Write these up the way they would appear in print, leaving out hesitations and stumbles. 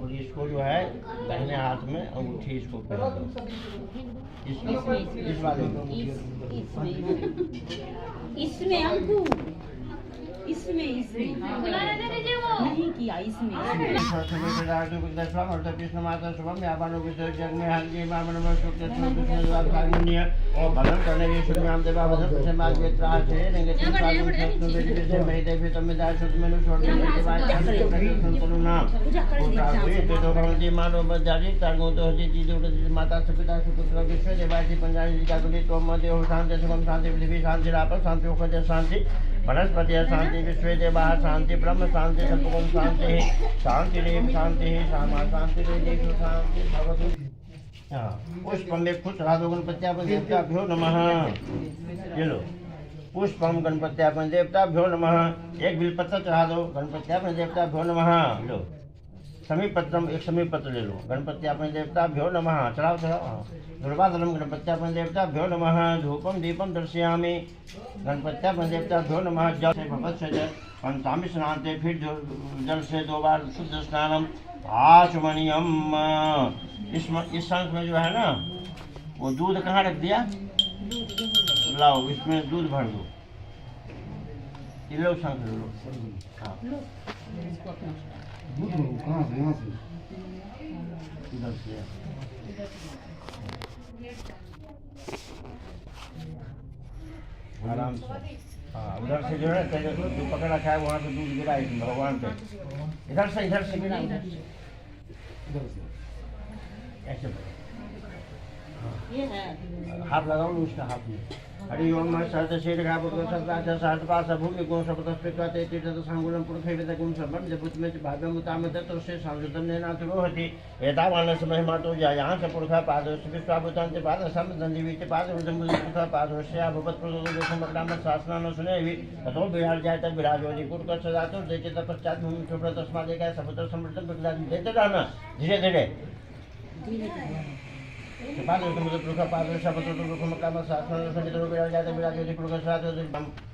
और इसको जो है दाहिने हाथ में अंगूठी इसको पहना दो, इस वाले इसमें अंकु इसमें नहीं किया इसमें कृष्ण माता शुभम व्यापारों के जग में हल्दी मामन में शुक्ल हारमोनिय और भलन करने के शुभ नाम देवा भजन से मार्ग में त्रास है नेगेटिव साधु सत्य में से मैं देवी तुम में दास शुद्ध में छोड़ के के बाद संतनु नाम पूरा हुई तो भगवती मानो बजारी तारगो तो हजी जी माता पिता सुपुत्र विश्व देवासी पंजाबी जी का गुली तो मध्य शांति सुगम शांति पृथ्वी शांति राप शांति उखज शांति वनस्पति शांति विश्व देवा शांति ब्रह्म शांति सद्गुण शांति शांति रेव शांति श्यामा शांति रेव शांति भगवती पुष्पम में खुश राधो गणपत्यापन देवताभ्यो नमः। ये लो पुष्पम गणपत्यापन देवताभ्यो नमः। एक बिलपत्र चढ़ा दो गणपत्यापन देवताभ्यो नमः। लो समीपत्रम एक समीपत्र ले लो गणपत्यापन देवताभ्यो नमः। चढ़ाओ चढ़ाओ दुर्वादनम गणपत्यापन देवताभ्यो नमः। धूपम दीपम दर्शयामि गणपत्यापन देवताभ्यो नमः। जल से भवत्सज पंचामी स्नानते फिर जल से 2 बार शुद्ध स्नानम आचमनियम। इस संख में जो है ना वो दूध कहाँ रख दिया, लाओ इसमें दूध भर दो। ये लो शंख लो। हाँ इधर से आराम से। हाँ उधर से जो है जो पकड़ रखा है वहाँ से दूध गिरा भगवान पे। इधर से गिरा ऐसे हाथ लगाओ उसका हाथ में। हरि ओम सहत शीर्घा पुत्र सत्ता सहतपास भूमि गुण शब्दस्पृत्वाते तीर्थ संगुणं पुरुषैवेद गुण शब्दं जपुत्मे च भाव्यं उतामते तस्य संयुतं नेनाथुरोहति एतावानस महिमातो जायां स पुरुषा पादोस्य विश्वाभूतां च पादसं दन्दिवि च पादवृद्धं पुरुषा पादोस्य भवत् प्रदोषो दोषमग्राम शासनानो सुनेवि ततो विहार जायत विराजोदि कुटक सदातो देते तपश्चात् भूमि शुभ्र तस्मादेका समुद्र समृद्धं विकलादि देते रहना धीरे धीरे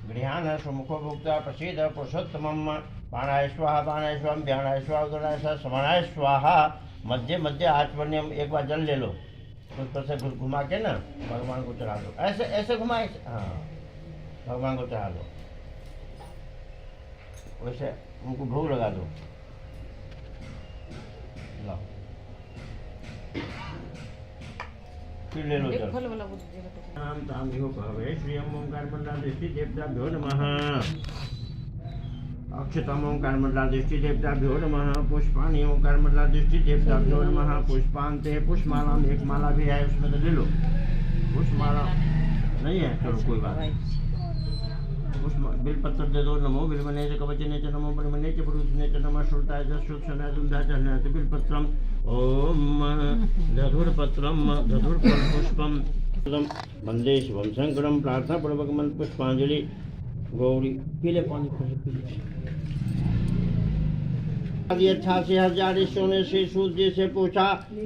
गृहान सुमुखो भुक्ता प्रसीद पुरुषोत्तमम बाणाय स्वाहा बाणाय स्वाम ध्यानाय स्वाहा उदराय समानाय स्वाहा। मध्य मध्य आचमन्यम एक बार जल ले लो उस पर से घुमा के ना भगवान को चढ़ा दो। ऐसे ऐसे घुमाए। हाँ भगवान को चढ़ा दो वैसे उनको भोग लगा दो। लो फिर ले लो नाम ताम्यो भवे श्री ओंकार मंडलाधिष्ठि देवताभ्यो नमः। अक्षतम ओंकार मंडलाधिष्ठि देवताभ्यो नमः। पुष्पाणि ओंकार मंडलाधिष्ठि देवताभ्यो नमः। पुष्पांते पुष्पमाला एक माला भी है उसमें तो ले लो। पुष्पमाला नहीं है चलो कोई बात नहीं। बिलपत्र दे दो। नमो बिलमने च कवचने च नमो बिलमने च पुरुषने च नमः श्रुताय च श्रुतशनाय दुन्धाय च हनाय च बिलपत्रम ओम धधुरपत्रम धधुरपुष्पम वंदे शिवम शंकरम। प्रार्थना पूर्वक मन पुष्पांजलि गौरी पीले पानी पीले 88,000 ऋषियों ने श्री सूत जी से पूछा,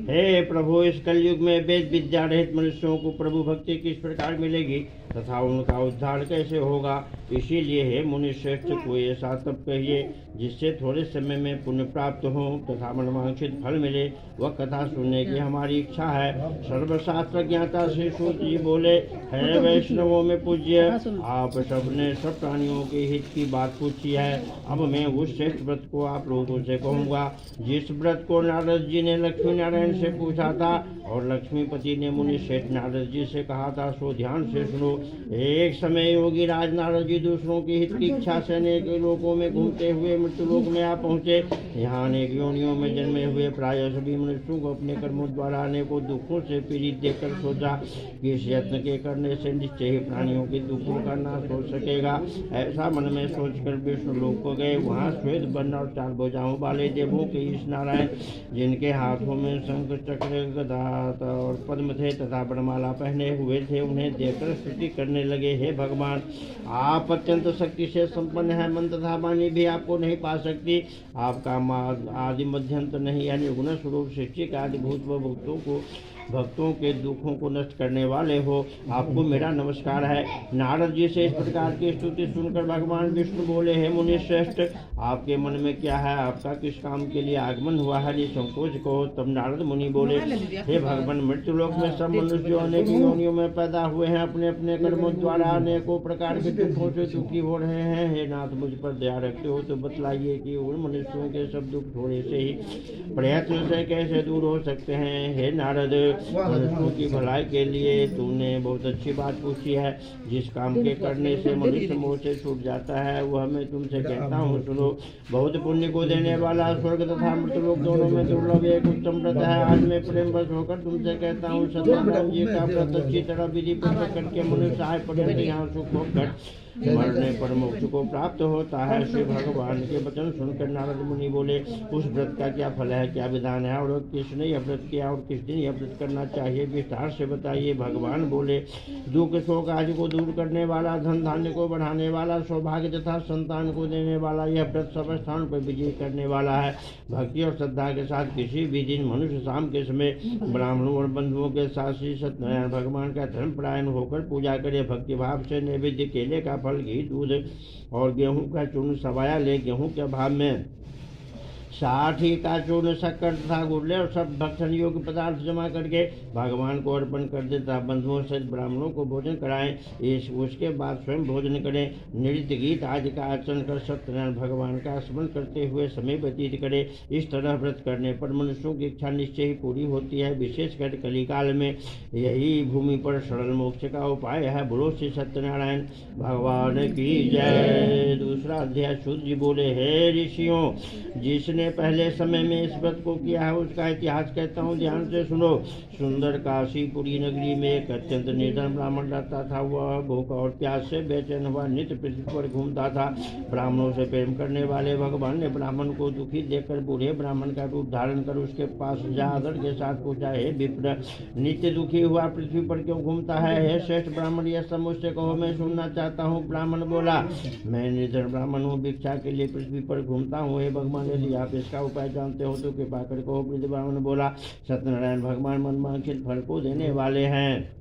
हे प्रभु इस कलयुग में वेद विद्या रहित मनुष्यों को प्रभु भक्ति किस प्रकार मिलेगी तथा उनका उद्धार कैसे होगा। इसीलिए हे मुनि श्रेष्ठ कोई ऐसा तप कहिए जिससे थोड़े समय में पुण्य प्राप्त हो तथा मनवांछित फल मिले। वह कथा सुनने की हमारी इच्छा है। सर्वशास्त्र ज्ञाता श्री सूत जी बोले, हे वैष्णवों में पूज्य आप सबने सब प्राणियों के हित की बात पूछी है। अब मैं उस श्रेष्ठ व्रत को आप लोगों से कहूँगा जिस व्रत को नारद जी ने लक्ष्मी नारायण से पूछा था और लक्ष्मीपति ने मुनि श्रेष्ठ नारद जी से कहा था, सो ध्यान से सुनो। एक समय योगी राज नारद जी दूसरों की हित की इच्छा से अनेक लोकों में घूमते हुए मृत्यु लोक में आ पहुँचे। यहाँ अनेक योनियों में जन्मे हुए प्राय सभी मनुष्यों को अपने कर्मों द्वारा अनेकों दुखों से पीड़ित देखकर सोचा कि इस यत्न के करने से निश्चय ही प्राणियों के दुखों का नाश हो सकेगा। ऐसा मन में सोचकर विष्णु लोक को गए। वहाँ श्वेत वर्ण और 4 भुजाओं वाले देवों के ईश नारायण जिनके हाथों में शंख चक्र गदा और पद्म थे तथा वरमाला पहने हुए थे उन्हें देखकर स्तुति करने लगे, हे भगवान आप अत्यंत शक्ति से संपन्न है। मन तथा वाणी भी आपको नहीं पा सकती। आपका आदि मध्यंत नहीं यानी गुण स्वरूप सृष्टि का आदि भूत व भक्तों को भक्तों के दुखों को नष्ट करने वाले हो, आपको मेरा नमस्कार है। नारद जी से इस प्रकार की स्तुति सुनकर भगवान विष्णु बोले, हे मुनि श्रेष्ठ, आपके मन में क्या है? आपका किस काम के लिए आगमन हुआ है? निसंकोच कहो। तब नारद मुनि बोले, हे भगवान, मृत्युलोक में सब मनुष्य जो अनेक योनियों में पैदा हुए हैं, अपने अपने कर्मों द्वारा अनेकों प्रकार के दुखों से दुखी हो रहे हैं। हे नाथ, मुझ पर दया रखते हो तो बतलाइए कि उन मनुष्यों के सब दुख थोड़े से ही प्रयत्न से कैसे दूर हो सकते हैं। हे नारद, मनुष्यों की भलाई के लिए तूने बहुत अच्छी बात पूछी है। जिस काम के करने से मनुष्य मोह से छूट जाता है वह मैं तुमसे कहता हूँ, सुनो। बहुत पुण्य को देने वाला स्वर्ग तथा मृतलोक दोनों में दुर्लभ एक उत्तम व्रत है। आज मैं प्रेम बस होकर तुमसे कहता हूँ, सत्यनारायण जी का व्रत अच्छी तरह विधि पूर्वक करके मनुष्य आय पर्यंत यहाँ सुख भोग मरने पर मोक्ष को प्राप्त होता है। श्री भगवान के वचन सुनकर नारद मुनि बोले, उस व्रत का क्या फल है, क्या विधान है, और किसने यह व्रत किया और किस दिन यह व्रत करना चाहिए, विस्तार से बताइए। भगवान बोले, दुख शोक आदि को दूर करने वाला, धन धान्य को बढ़ाने वाला, सौभाग्य तथा संतान को देने वाला यह व्रत सब स्थान पर विजय करने वाला है। भक्ति और श्रद्धा के साथ किसी भी दिन मनुष्य शाम के समय ब्राह्मणों और बंधुओं के साथ श्री सत्यनारायण भगवान का धर्मपरायण होकर पूजा करे। भक्ति भाव से नैवेद्य केले का फल, घी, दूध और गेहूं का चूर्ण सवाया ले। गेहूं के भाव में 60 का चूर्ण, शक्कर तथा गुड़ ले और सब भक्षण योग्य पदार्थ जमा करके भगवान को अर्पण कर देता। बंधुओं सहित ब्राह्मणों को भोजन कराएं। उसके बाद स्वयं भोजन करें। नृत्य गीत आदि का आचरण कर सत्यनारायण भगवान का स्मरण करते हुए समय व्यतीत करें। इस तरह व्रत करने पर मनुष्यों की इच्छा निश्चय ही पूरी होती है। विशेषकर कलिकाल में यही भूमि पर सरल मोक्ष का उपाय है। बोलो श्री सत्यनारायण भगवान की जय। दूसरा अध्याय। सूत जी बोले, हे ऋषियों, जिसने पहले समय में इस व्रत को किया है उसका इतिहास कहता हूँ, ध्यान से सुनो। सुंदर काशीपुरी नगरी में एक अत्यंत निर्धन ब्राह्मण रहता था। वह भूख और प्यास से बेचैन हुआ नित्य पृथ्वी पर घूमता था। ब्राह्मणों से प्रेम करने वाले भगवान ने ब्राह्मण को दुखी देखकर बूढ़े ब्राह्मण का रूप धारण कर उसके पास जा आदर के साथ पूछा, हे विप्र, नित्य दुखी हुआ पृथ्वी पर क्यों घूमता है? हे श्रेष्ठ ब्राह्मण, यह सब मुझसे कहो, मैं सुनना चाहता हूँ। ब्राह्मण बोला, मैं निर्धन ब्राह्मण हूँ, भिक्षा के लिए पृथ्वी पर घूमता हूँ। हे भगवान, यदि आप इसका उपाय जानते हो तो कृपा कर कहो। वृद्ध ब्राह्मण बोला, सत्यनारायण भगवान मनवांछित फल को देने वाले हैं,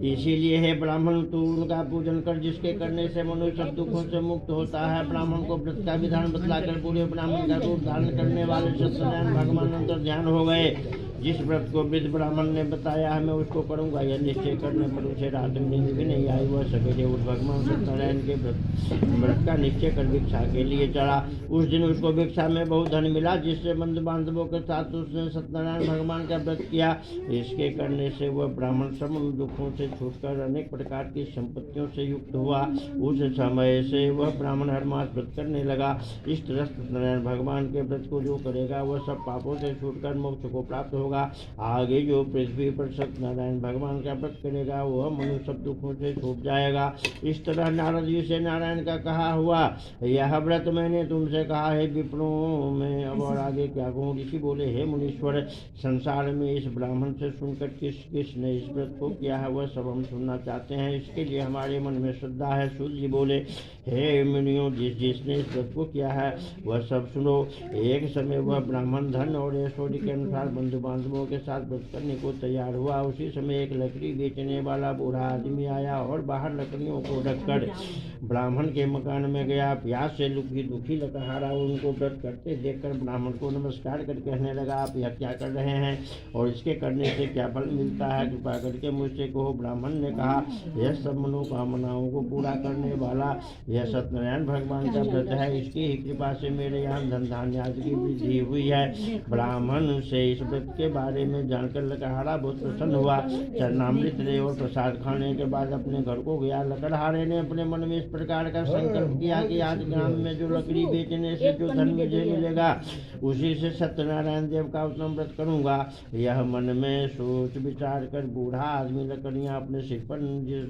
इसीलिए हे ब्राह्मण, तू उनका पूजन कर जिसके करने से मनुष्य सब दुखों से मुक्त होता है। ब्राह्मण को व्रत का विधान बतलाकर बूढ़े ब्राह्मण का रूप धारण करने वाले सत्यनारायण भगवान अंतर ध्यान हो गए। जिस व्रत को वृद्ध ब्राह्मण ने बताया है मैं उसको करूंगा, यह निश्चय करने पर उसे रात में नींद भी नहीं आई। वह सवेरे उठ भगवान सत्यनारायण के व्रत का निश्चय कर भिक्षा के लिए चढ़ा। उस दिन उसको भिक्षा में बहुत धन मिला, जिससे बंधु बांधवों के साथ उसने सत्यनारायण भगवान का व्रत किया। इसके करने से वह ब्राह्मण सब दुखों से छूटकर अनेक प्रकार की संपत्तियों से युक्त हुआ। उस समय से वह ब्राह्मण हर मास व्रत करने लगा। इस तरह सत्यनारायण भगवान के व्रत को जो करेगा वह सब पापों से छूटकर मोक्ष को प्राप्त होगा। आगे जो पृथ्वी पर सत्यनारायण भगवान का व्रत करेगा वह मनुष्य सब दुखों से छूट जाएगा। इस तरह नारद जी से नारायण का कहा हुआ। यह व्रत मैंने तुमसे कहा है विप्रों में, अब और आगे क्या कहूँ। ऋषि बोले, हे मुनीश्वर, संसार में इस ब्राह्मण से सुनकर किस किस ने इस व्रत को किया है वह सब हम सुनना चाहते हैं। इसके लिए हमारे मन में श्रद्धा है। सूत जी बोले, हे मुनियों, जिसने इस व्रत को किया है वह सब सुनो। एक समय वह ब्राह्मण धन और ऐश्वर्य के अनुसार बंधु बांधवों के साथ व्रत करने को तैयार हुआ। उसी समय एक लकड़ी बेचने वाला बूढ़ा आदमी आया और बाहर लकड़ियों को रखकर ब्राह्मण के मकान में गया। प्यास से दुखी लकड़हारा उनको व्रत करते देखकर ब्राह्मण को नमस्कार कर कहने लगा, आप यह क्या कर रहे हैं और इसके करने से क्या फल मिलता है, कृपा करके मुझसे कहो। ब्राह्मण ने कहा, यह सब मनोकामनाओं को पूरा करने वाला यह सत्यनारायण भगवान का व्रत है। इसकी ही कृपा से मेरे यहाँ धन धान्य आदि की वृद्धि हुई है। ब्राह्मण से इस व्रत के बारे में जानकर लकड़हारा बहुत प्रसन्न हुआ। चरणामृत ले और प्रसाद खाने के बाद अपने घर को गया। लकड़हारे ने अपने मन में इस प्रकार का संकल्प किया कि आज ग्राम में जो लकड़ी बेचने से जो धन मुझे मिलेगा उसी से सत्यनारायण देव का उत्तम व्रत करूंगा। यह मन में सोच विचार काट कर बूढ़ा आदमी लकड़ियाँ अपने सिर पर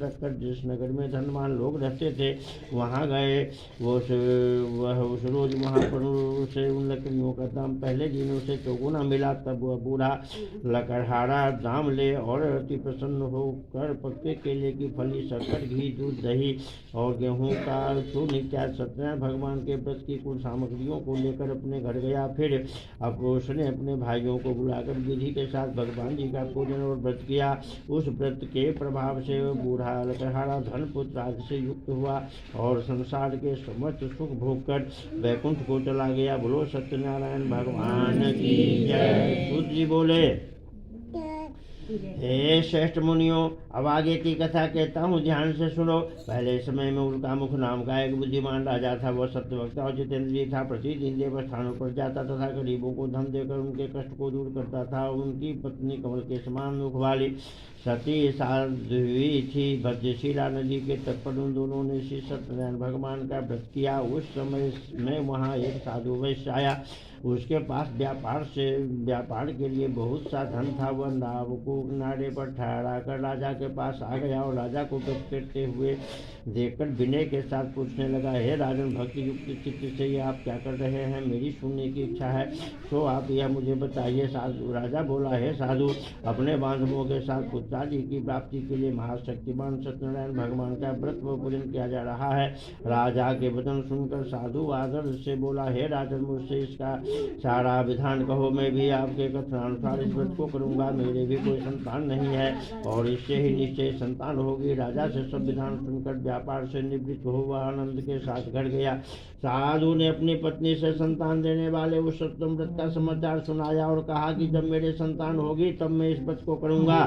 रखकर जिस नगर में धनवान लोग रहते थे वहाँ गए। वह उस रोज वहाँ पर उसे उन लकड़ियों का दाम पहले दिन उसे चौगुना मिला। तब वह बूढ़ा लकड़हारा दाम ले और अति प्रसन्न होकर पक्के केले की फली, शक्कर, घी, दूध, दही और गेहूं का चूर्ण इत्यादि सत्यनारायण भगवान के व्रत की कुल सामग्रियों को लेकर अपने घर गया। फिर अब उसने अपने भाइयों को बुलाकर विधि के साथ भगवान जी का पूजन और व्रत किया। उस व्रत के प्रभाव से बूढ़ा लकड़हारा धन पुत्र आदि से युक्त हुआ और संसार के समस्त सुख भोग कर वैकुंठ को चला गया। बोलो सत्यनारायण भगवान की जय। सूत जी बोले, हे श्रेष्ठ मुनियों, अब आगे की कथा कहता हूँ, ध्यान से सुनो। पहले समय में उल्कामुख नाम का एक बुद्धिमान राजा था। वह सत्यवक्ता और जितेंद्रिय था। प्रतिदिन देवस्थानों पर जाता तथा गरीबों को धन देकर उनके कष्ट को दूर करता था। उनकी पत्नी कमल के समान मुख वाली सती साध्वी थी। भद्रशिला नदी के तट पर उन दोनों ने श्री सत्यनारायण भगवान का व्रत किया। उस समय में वहाँ एक साधु वैश्य आया। उसके पास व्यापार के लिए बहुत सा धन था। वह नाव को किनारे पर ठहरा कर राजा के पास आ गया और राजा को व्रत करते हुए देखकर विनय के साथ पूछने लगा, हे राजन, भक्ति युक्त चित्त से ये आप क्या कर रहे हैं? मेरी सुनने की इच्छा है, तो आप यह मुझे बताइए। साधु राजा बोला, हे साधु, अपने बांधवों के साथ पुत्रादि की प्राप्ति के लिए महाशक्तिमान सत्यनारायण भगवान का व्रत व पूजन किया जा रहा है। राजा के वचन सुनकर साधु आदर से बोला, हे राजन, मुझसे इसका सारा विधान कहो, मैं भी आपके कथनानुसार इस व्रत को करूंगा। मेरे भी कोई संतान नहीं है और इससे ही निश्चय संतान होगी। राजा से सब विधान सुनकर व्यापार से निवृत्त हुआ आनंद के साथ घर गया। साधु ने अपनी पत्नी से संतान देने वाले उस सत्यम व्रत का समाचार सुनाया और कहा कि जब मेरे संतान होगी तब मैं इस व्रत को करूंगा।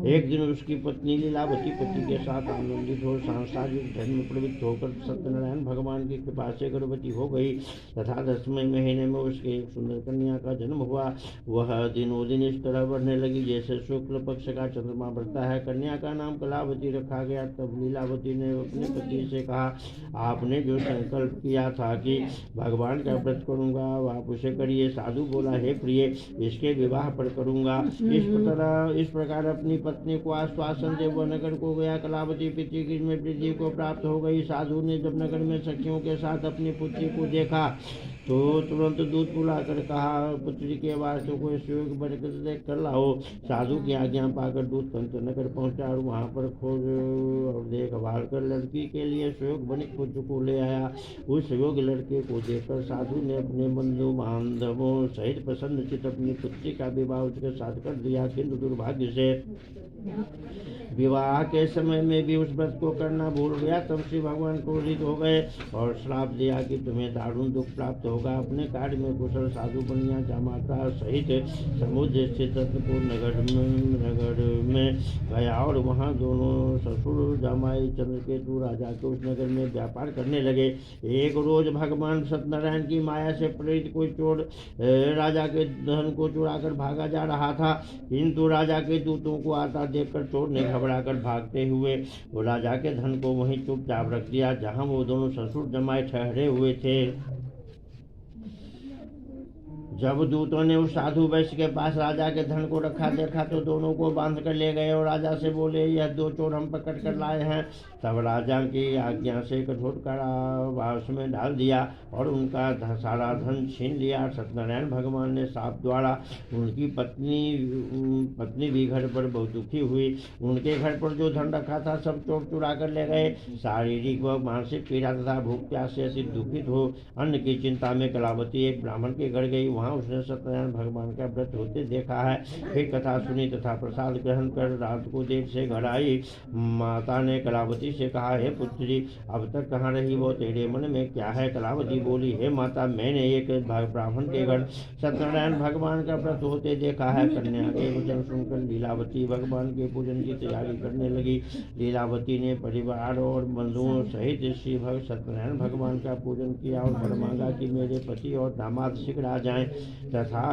एक दिन उसकी पत्नी लीलावती पति के साथ आनंदित हो सांसारिक धर्म में प्रवृत्त होकर सत्यनारायण भगवान की कृपा से गर्भवती हो गई तथा 10वें महीने में उसके एक सुंदर कन्या का जन्म हुआ। वह दिनों दिन इस तरह बढ़ने लगी जैसे शुक्ल पक्ष का चंद्रमा बढ़ता है। कन्या का नाम कलावती रखा गया। तब लीलावती ने अपने पति से कहा, आपने जो संकल्प किया था कि भगवान का व्रत करूंगा, आप उसे करिए। साधु बोला, हे प्रिय, इसके विवाह पर करूंगा। इस प्रकार अपनी पत्नी को आश्वासन दे वह नगर को गया। कलावती पितृ में वृद्धि को प्राप्त हो गई। साधु ने जब नगर में सखियों के साथ अपनी पुत्री को देखा तो तुरंत दूध पिलाकर कहा, पुत्री के वास्तव को सुयोग बरकत देख कर लाओ। साधु की आज्ञा पाकर दूध पंचनगर पहुंचा और वहां पर खोज और देखभाल कर लड़की के लिए सुयोग बनिक पुत्र को ले आया। उस सुयोग लड़के को देखकर साधु ने अपने बंधु बांधवों सहित प्रसन्न चित अपनी पुत्री का विवाह उसके साथ कर दिया। किंतु दुर्भाग्य से विवाह के समय में भी उस व्रत को करना भूल गया। तब श्री भगवान क्रोधित हो गए और श्राप दिया कि तुम्हें दारुण दुख प्राप्त होगा। अपने कार्य में कुशल साधु बनिया जामाता सहित समुद्र स्थित रत्नपुर नगर में गया और वहाँ दोनों ससुर जामाई चंद्रकेतु राजा के उस नगर में व्यापार करने लगे। एक रोज भगवान सत्यनारायण की माया से प्रेरित कोई चोर राजा के धन को चुरा कर भागा जा रहा था, किंतु राजा के दूतों को आता देखकर चोर ने घबराकर भागते हुए वो राजा के धन को वहीं चुपचाप रख दिया जहां वो दोनों ससुर जमाई ठहरे हुए थे। जब दूतों ने उस साधु वैश्य के पास राजा के धन को रखा देखा तो दोनों को बांध कर ले गए और राजा से बोले, यह दो चोर हम पकड़ कर लाए हैं। तब राजा की आज्ञा से कठोर कारावास में डाल दिया और उनका सारा धन छीन लिया। सत्यनारायण भगवान ने साप द्वारा उनकी पत्नी भी घर पर बहुत दुखी हुई। उनके घर पर जो धन रखा था सब चोर चुरा कर ले गए। शारीरिक व मानसिक पीड़ा तथा भूख प्यास से अति दुखित हो अन्न की चिंता में कलावती एक ब्राह्मण के घर गई। वहाँ उसने सत्यनारायण भगवान का व्रत होते देखा है। फिर कथा सुनी तथा प्रसाद ग्रहण कर रात को देर से घर आई। माता ने कलावती से कहा, हे पुत्री, अब तक कहाँ रही? वो तेरे मन में क्या है? कलावती बोली, हे माता, मैंने एक ब्राह्मण के घर सत्यनारायण भगवान का व्रत होते देखा है। कन्या के वचन सुनकर लीलावती भगवान के पूजन की तैयारी करने लगी। लीलावती ने परिवार और बंधुओं सहित श्री सत्यनारायण भगवान का पूजन किया और वर मांगा कि मेरे पति और दामाद शीघ्र आ जाएं। तथा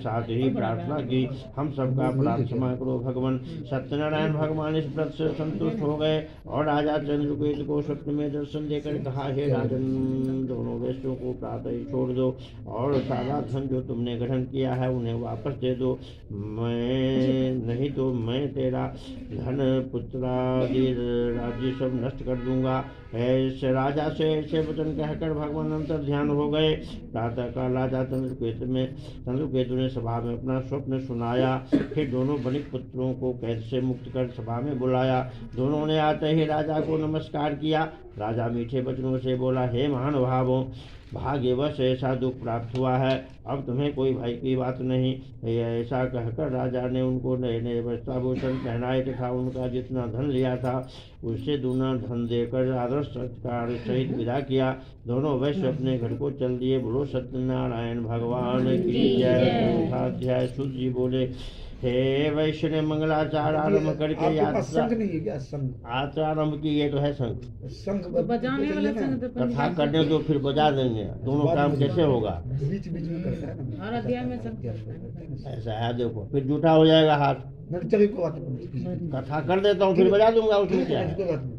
साथ ही प्रार्थना की, हम सबका अपराध क्षमा करो भगवान। सत्यनारायण भगवान इस व्रत से संतुष्ट हो गए और राजा चंद्रकेतु को स्वप्न में दर्शन देकर कहा, हे राजन, दोनों वैश्यों को प्रातः ही छोड़ दो और सारा धन जो तुमने ग्रहण किया है उन्हें वापस दे दो। मैं नहीं तो मैं तेरा धन पुत्र आदि राज्य सब नष्ट कर दूंगा। ऐसे राजा से ऐसे वचन कहकर भगवान अंतर ध्यान हो गए। प्रातः काल राजा चंद्रकेतु ने सभा में अपना स्वप्न सुनाया। फिर दोनों बनिक पुत्रों को कैद से मुक्त कर सभा में बुलाया। दोनों ने आते ही राजा को नमस्कार किया। राजा मीठे वचनों से बोला, हे महानुभावों, भाग्यवश ऐसा दुख प्राप्त हुआ है, अब तुम्हें कोई भय की बात नहीं। ऐसा कहकर राजा ने उनको नए नए वस्त्राभूषण पहनाए तथा उनका जितना धन लिया था उससे दूना धन देकर आदर सत्कार सहित विदा किया। दोनों वैश्य अपने घर को चल दिए। बोलो सत्यनारायण भगवान की जय। अध्याय सूत जी बोले, हे वैश्य ने मंगलाचार आरम्भ करके आरम्भ की। ये तो है संघ बजाने वाला संघ कथा करने तो फिर बजा देंगे, दोनों काम कैसे होगा? बीच बीच में करता है ना, हर अध्याय में संघ करता है। ऐसा है, देखो फिर जूठा हो जाएगा हाथ। कथा कर देता हूँ फिर बजा दूंगा, उसमें क्या है?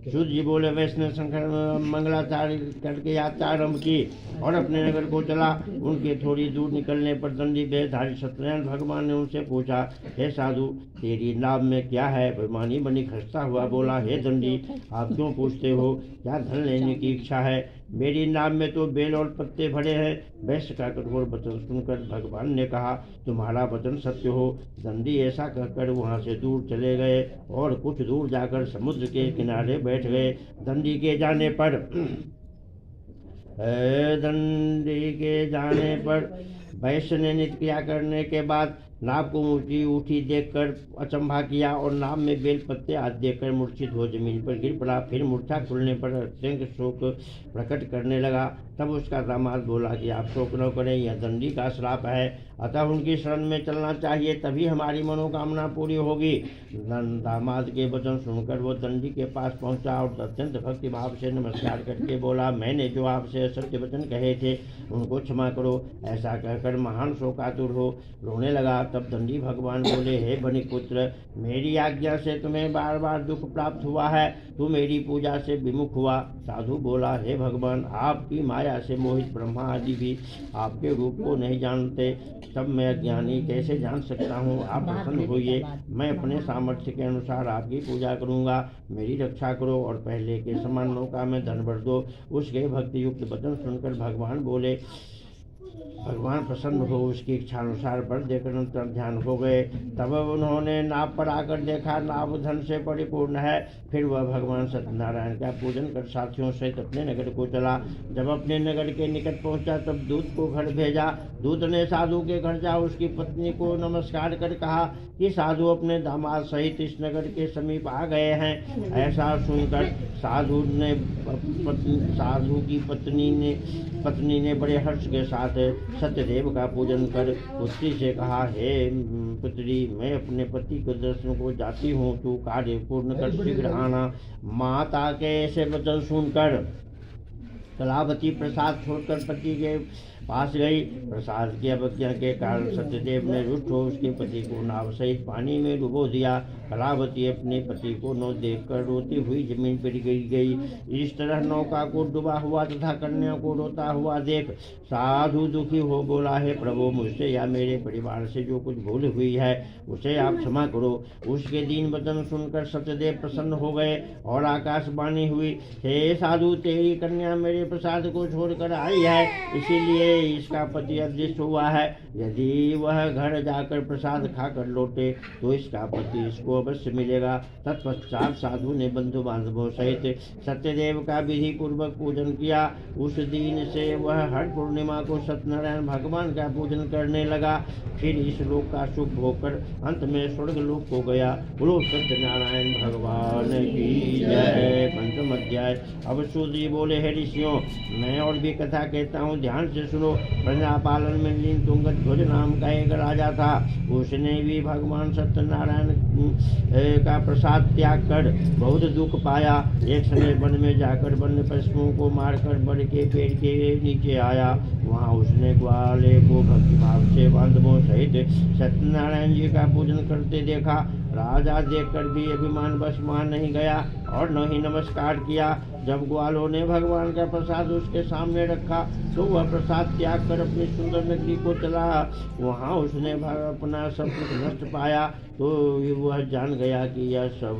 सूत जी बोले, वैश्य ने शंकर मंगलाचार्य करके यात्रा आरम्भ की और अपने नगर को चला। उनके थोड़ी दूर निकलने पर दंडी वेशधारी सत्यनारायण भगवान ने उनसे पूछा, हे साधु, तेरी नाव में क्या है? बेईमानी बनी हंसता हुआ बोला, हे दंडी, आप क्यों पूछते हो? क्या धन लेने की इच्छा है? मेरी नाव में तो बेल और पत्ते भरे हैं। वैश्य का कठोर वचन सुनकर भगवान ने कहा, तुम्हारा वचन सत्य हो। दंडी ऐसा कहकर वहां से दूर चले गए और कुछ दूर जाकर समुद्र के किनारे बैठ गए। दंडी के जाने पर वैश्य ने नित्य क्रिया करने के बाद नाव को ऊंची उठी देखकर अचंभा किया और नाव में बेल पत्ते आदि देखकर मूर्छित हो जमीन पर गिर पड़ा। फिर मूर्छा खुलने पर अत्यंत शोक प्रकट करने लगा। तब उसका दामाद बोला कि आप शोक न करें, यह दंडी का श्राप है, अतः उनकी शरण में चलना चाहिए, तभी हमारी मनोकामना पूरी होगी। दामाद के वचन सुनकर वो दंडी के पास पहुंचा और अत्यंत भक्ति भाव से नमस्कार करके बोला, मैंने जो आपसे सत्य वचन कहे थे उनको क्षमा करो। ऐसा कहकर महान शोकातुर हो रोने लगा। तब दंडी भगवान बोले, हे बनिक पुत्र, मेरी आज्ञा से तुम्हें बार बार दुख प्राप्त हुआ है, तू मेरी पूजा से विमुख हुआ। साधु बोला, हे भगवान, आपकी माया से मोहित ब्रह्मा आदि भी आपके रूप को नहीं जानते, तब मैं अज्ञानी कैसे जान सकता हूँ? आप प्रसन्न होइए, मैं अपने सामर्थ्य के अनुसार आपकी पूजा करूँगा, मेरी रक्षा करो और पहले के समान नौका में धन भर दो। उसके भक्ति युक्त वचन सुनकर भगवान प्रसन्न हो उसकी इच्छा अनुसार वर देकर अंतर ध्यान हो गए। तब उन्होंने नाव पर आकर देखा नाव धन से परिपूर्ण है। फिर वह भगवान सत्यनारायण का पूजन कर साथियों सहित अपने नगर को चला। जब अपने नगर के निकट पहुंचा तब दूत को घर भेजा। दूत ने साधु के घर जा उसकी पत्नी को नमस्कार कर कहा कि साधु अपने दामाद सहित इस नगर के समीप आ गए हैं। ऐसा सुनकर साधु की पत्नी ने बड़े हर्ष के साथ सत्यदेव का पूजन कर पुत्री से कहा, हे पुत्री, मैं अपने पति के दर्शन को जाती हूँ, तू कार्य पूर्ण कर शीघ्र आना। माता के ऐसे वचन सुनकर कलावती प्रसाद छोड़कर पति के पास गई। प्रसाद की अवज्ञा के कारण सत्यदेव ने रुष्ट हो उसके पति को नाव सहित पानी में डुबो दिया। कलावती अपने पति को न देखकर रोती हुई जमीन पर गिर गई। इस तरह नौका को डूबा हुआ तथा कन्या को रोता हुआ देख साधु दुखी हो बोला, है प्रभु, मुझसे या मेरे परिवार से जो कुछ भूल हुई है उसे आप क्षमा करो। उसके दीन वचन सुनकर सत्यदेव प्रसन्न हो गए और आकाशवाणी हुई, हे साधु, तेरी कन्या मेरे प्रसाद को छोड़कर आई है, इसीलिए इसका पति अदृश्य हुआ है। यदि वह घर जाकर प्रसाद खाकर लौटे तो इसका पति इसको अवश्य मिलेगा। तत्पश्चात साधु ने बंधु बांधवों सहित सत्यदेव का विधि पूर्वक पूजन किया। उस दिन से वह हर पूर्णिमा को सत्यनारायण भगवान का पूजन करने लगा। फिर इस लोक का सुख भोगकर अंत में स्वर्ग लोक को गया। बोलो सत्यनारायण भगवान की जय। पंचम अध्याय। अब सूत जी बोले, हे ऋषियों, मैं और भी कथा कहता हूँ, ध्यान से सुनो। प्रजापालन में लीन तुंगध्वज नाम का एक राजा था। उसने भी भगवान सत्यनारायण का प्रसाद त्याग कर बहुत दुख पाया। एक समय वन में जाकर वन्य पशुओं को मारकर बड़ के पेड़ के नीचे आया। वहाँ उसने ग्वाले को भक्तिभाव से बांधवों सहित सत्यनारायण जी का पूजन करते देखा। राजा देखकर भी अभिमान बस मान नहीं गया और न ही नमस्कार किया। जब ग्वालों ने भगवान का प्रसाद उसके सामने रखा तो वह प्रसाद त्याग कर अपनी सुंदर नगरी को चला। वहाँ उसने अपना सब कुछ नष्ट पाया तो वह जान गया कि यह सब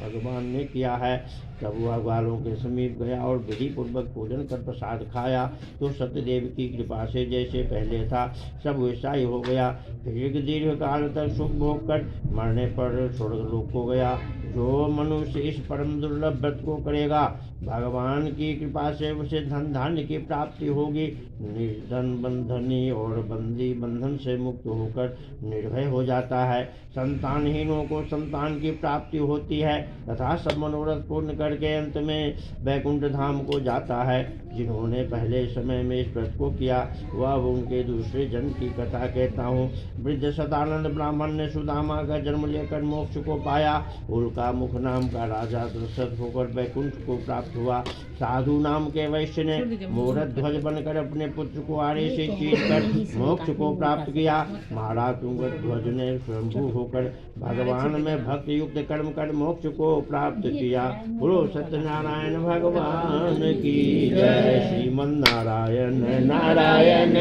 भगवान ने किया है। तब वह ग्वालों के समीप गया और विधि पूर्वक पूजन कर प्रसाद खाया तो सत्यदेव की कृपा से जैसे पहले था सब वैसा ही हो गया। फिर दीर्घ काल तक सुख भोग कर मरने पर स्वर्गलोक को गया। जो मनुष्य इस परम दुर्लभ व्रत को करेगा भगवान की कृपा से उसे धन धान्य की प्राप्ति होगी। निर्धन बंधनी और बंदी बंधन से मुक्त होकर निर्भय हो जाता है। संतानहीनों को संतान की प्राप्ति होती है तथा सब मनोरथ पूर्ण करके अंत में वैकुंठ धाम को जाता है। जिन्होंने पहले समय में इस व्रत को किया वह उनके दूसरे जन्म की कथा कहता हूँ। वृद्ध सदानंद ब्राह्मण ने सुदामा का जन्म लेकर मोक्ष को पाया। उल्का मुख नाम का राजा दशरथ होकर वैकुंठ को प्राप्त हुआ। साधु नाम के वैश्य ने मोरत ध्वज बनकर अपने पुत्र को आड़े से चीरकर मोक्ष को प्राप्त किया। महाराज तुंगध्वज ने स्वयंभू होकर भगवान में भक्ति युक्त कर्म कर मोक्ष को प्राप्त किया। बोलो सत्यनारायण भगवान की जय। श्रीमन नारायण नारायण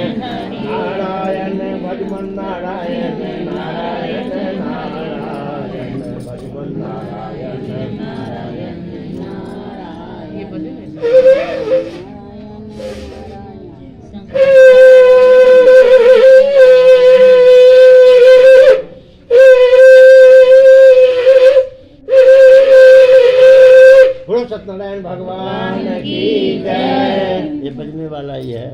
नारायण भजमन नारायण नारायण नारायण भजमन नारायण नारायण ये भजन है। बोलो सत्यनारायण भगवान की जय। ये बजने वाला ही है।